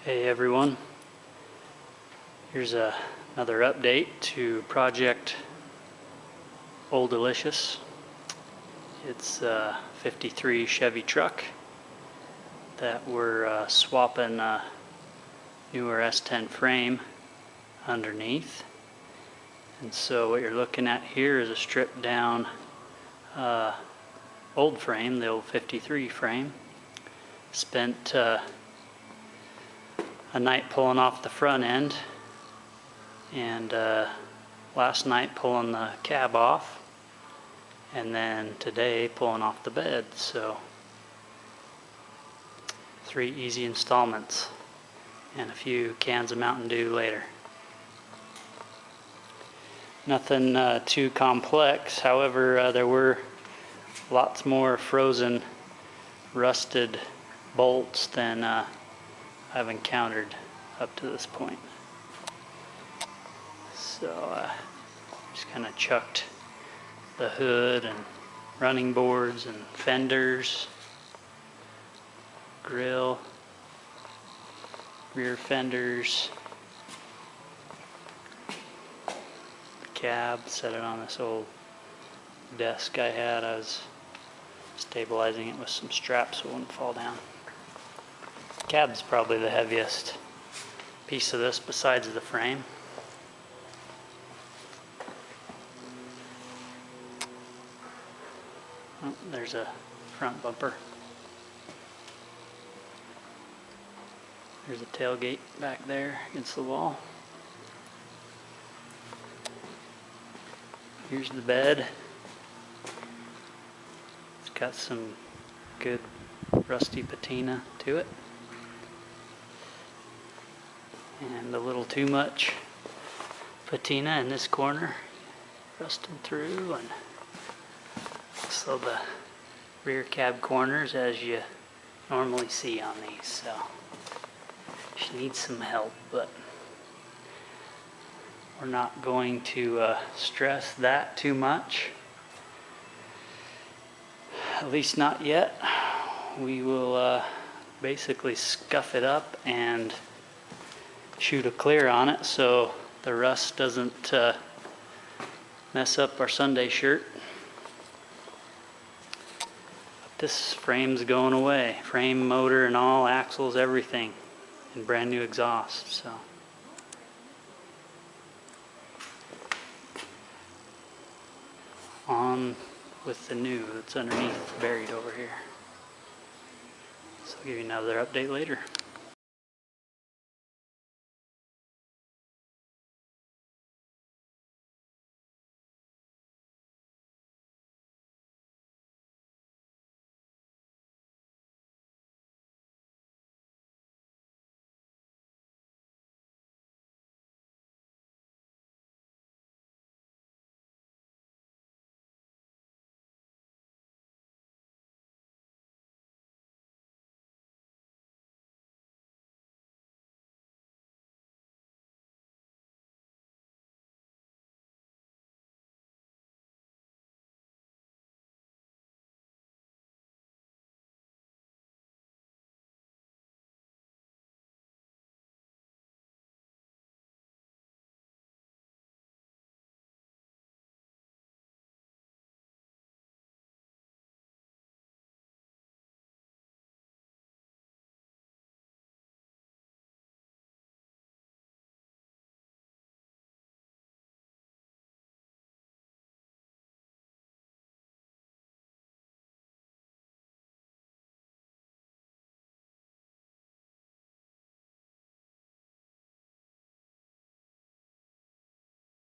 Hey everyone, here's another update to Project Oldelicious. It's a 53 Chevy truck that we're swapping a newer S10 frame underneath. And so what you're looking at here is a stripped down old frame, the old 53 frame. Spent a night pulling off the front end, and last night pulling the cab off, and then today pulling off the bed. So 3 easy installments and a few cans of Mountain Dew later. Nothing too complex. However, there were lots more frozen, rusted bolts than I've encountered up to this point. So just kind of chucked the hood and running boards and fenders, grill, rear fenders, cab, set it on this old desk I had. I was stabilizing it with some straps so it wouldn't fall down. Cab's probably the heaviest piece of this besides the frame. Oh, there's a front bumper. There's a tailgate back there against the wall. Here's the bed. It's got some good rusty patina to it. And a little too much patina in this corner, rusting through, and so the rear cab corners as you normally see on these. So she needs some help, but we're not going to stress that too much, at least not yet. We will basically scuff it up and shoot a clear on it so the rust doesn't mess up our Sunday shirt. But this frame's going away. Frame, motor, and all, axles, everything, and brand new exhaust. So on with the new that's underneath, buried over here. So I'll give you another update later.